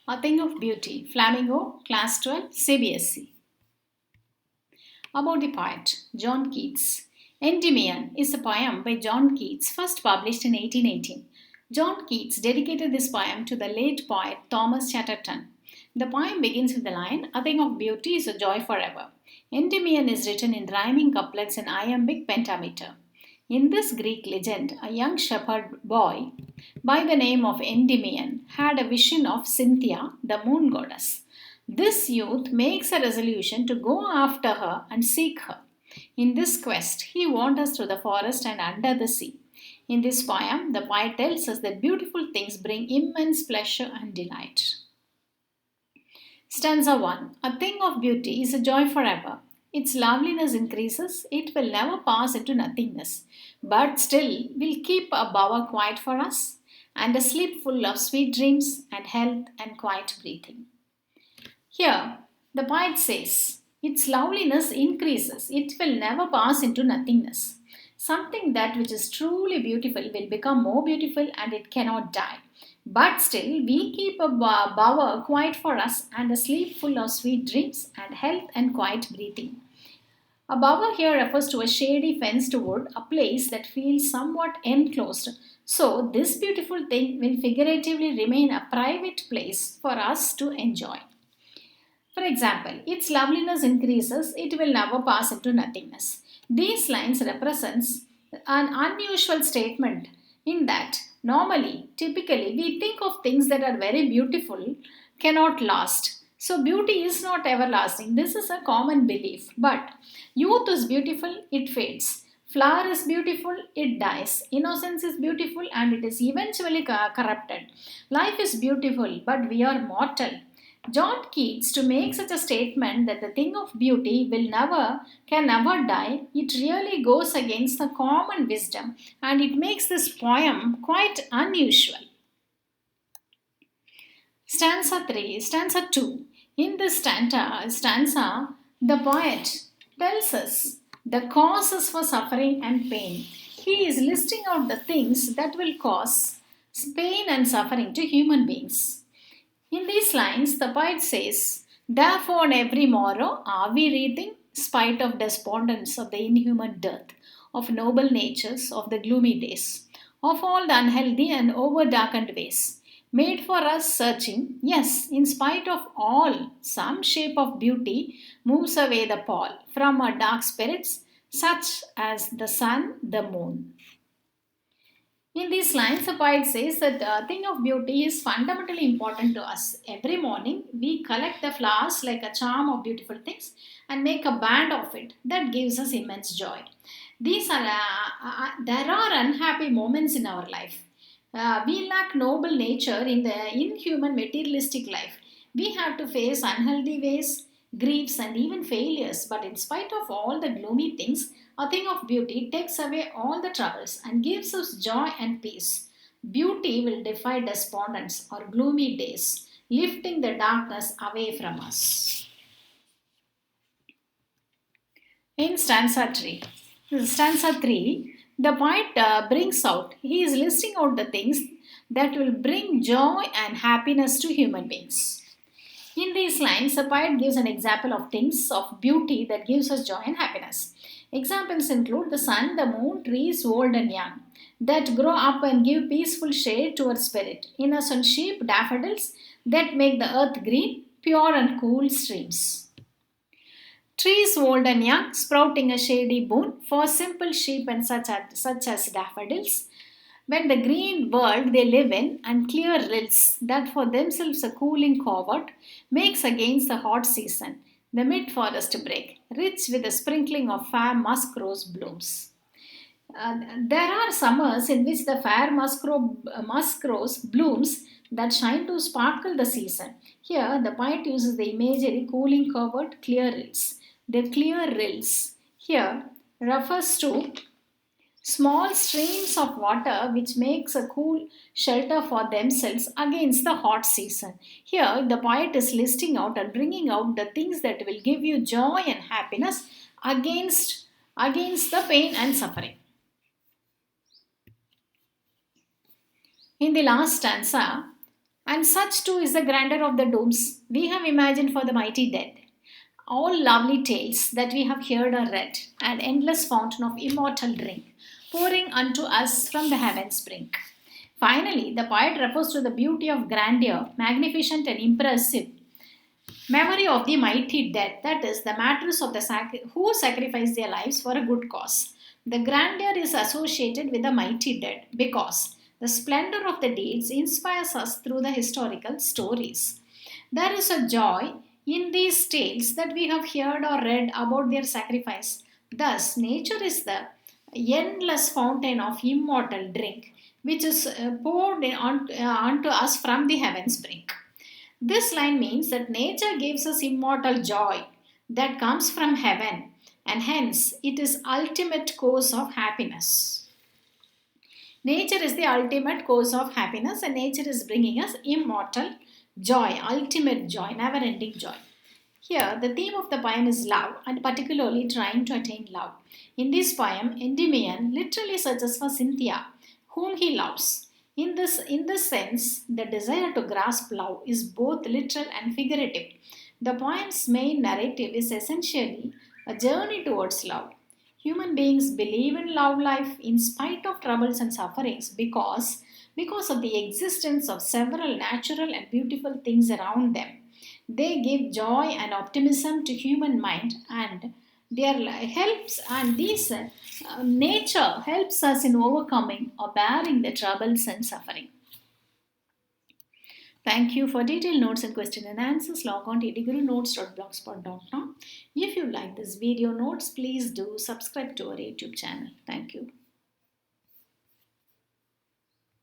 A Thing of Beauty, Flamingo, Class 12, CBSE. About the poet, John Keats. Endymion is a poem by John Keats, first published in 1818. John Keats dedicated this poem to the late poet Thomas Chatterton. The poem begins with the line, A thing of beauty is a joy forever. Endymion is written in rhyming couplets in iambic pentameter. In this Greek legend, a young shepherd boy by the name of Endymion had a vision of Cynthia, the moon goddess. This youth makes a resolution to go after her and seek her. In this quest, he wanders through the forest and under the sea. In this poem, the poet tells us that beautiful things bring immense pleasure and delight. Stanza 1. A thing of beauty is a joy forever. Its loveliness increases, it will never pass into nothingness, but still will keep a bower quiet for us, and a sleep full of sweet dreams and health and quiet breathing. Here, the poet says, its loveliness increases, it will never pass into nothingness. Something that which is truly beautiful will become more beautiful and it cannot die. But still, we keep a bower quiet for us and a sleep full of sweet dreams and health and quiet breathing. A bower here refers to a shady fenced wood, a place that feels somewhat enclosed. So, this beautiful thing will figuratively remain a private place for us to enjoy. For example, its loveliness increases, it will never pass into nothingness. These lines represents an unusual statement in that normally, typically, we think of things that are very beautiful cannot last. So beauty is not everlasting. This is a common belief. But youth is beautiful, it fades. Flower is beautiful, it dies. Innocence is beautiful and it is eventually corrupted. Life is beautiful, but we are mortal. John Keats, to make such a statement that the thing of beauty can never die, it really goes against the common wisdom and it makes this poem quite unusual. Stanza 2. In this stanza, the poet tells us the causes for suffering and pain. He is listing out the things that will cause pain and suffering to human beings. In these lines, the poet says, therefore, on every morrow are we wreathing, spite of despondence of the inhuman dearth, of noble natures, of the gloomy days, of all the unhealthy and over-darkened ways, made for us searching, yes, in spite of all, some shape of beauty moves away the pall from our dark spirits, such as the sun, the moon. In these lines, the poet says that the thing of beauty is fundamentally important to us. Every morning, we collect the flowers like a charm of beautiful things and make a band of it that gives us immense joy. There are unhappy moments in our life. We lack noble nature in the inhuman materialistic life. We have to face unhealthy ways, griefs, and even failures. But in spite of all the gloomy things, a thing of beauty takes away all the troubles and gives us joy and peace. Beauty will defy despondence or gloomy days, lifting the darkness away from us. In stanza 3, the poet brings out, he is listing out the things that will bring joy and happiness to human beings. In these lines, the poet gives an example of things of beauty that gives us joy and happiness. Examples include the sun, the moon, trees, old and young, that grow up and give peaceful shade to our spirit, innocent sheep, daffodils, that make the earth green, pure and cool streams. Trees old and young, sprouting a shady boon for simple sheep and such as daffodils, when the green world they live in and clear rills that for themselves a cooling covert makes against the hot season, the mid-forest brake, rich with a sprinkling of fair musk rose blooms. There are summers in which the fair musk rose blooms that shine to sparkle the season. Here, the poet uses the imagery cooling covert, clear rills. The clear rills here refers to small streams of water which makes a cool shelter for themselves against the hot season. Here the poet is listing out and bringing out the things that will give you joy and happiness against the pain and suffering. In the last stanza, And such too is the grandeur of the domes we have imagined for the mighty dead. All lovely tales that we have heard or read, an endless fountain of immortal drink, pouring unto us from the heaven's brink. Finally, the poet refers to the beauty of grandeur, magnificent and impressive memory of the mighty dead, that is, the martyrs of the who sacrificed their lives for a good cause. The grandeur is associated with the mighty dead because the splendor of the deeds inspires us through the historical stories. There is a joy in these tales that we have heard or read about their sacrifice. Thus, nature is the endless fountain of immortal drink, which is poured onto us from the heaven's brink. This line means that nature gives us immortal joy that comes from heaven, and hence it is ultimate cause of happiness. Nature is the ultimate cause of happiness, and nature is bringing us immortal joy, ultimate joy, never ending joy. Here, the theme of the poem is love, and particularly trying to attain love. In this poem, Endymion literally searches for Cynthia, whom he loves. In this sense, the desire to grasp love is both literal and figurative. The poem's main narrative is essentially a journey towards love. Human beings believe in love life in spite of troubles and sufferings because of the existence of several natural and beautiful things around them. They give joy and optimism to human mind, and their helps and these nature helps us in overcoming or bearing the troubles and suffering. Thank you. For detailed notes and question and answers, log on to eduguru-notes.blogspot.com. If you like this video notes, please do subscribe to our YouTube channel. Thank you.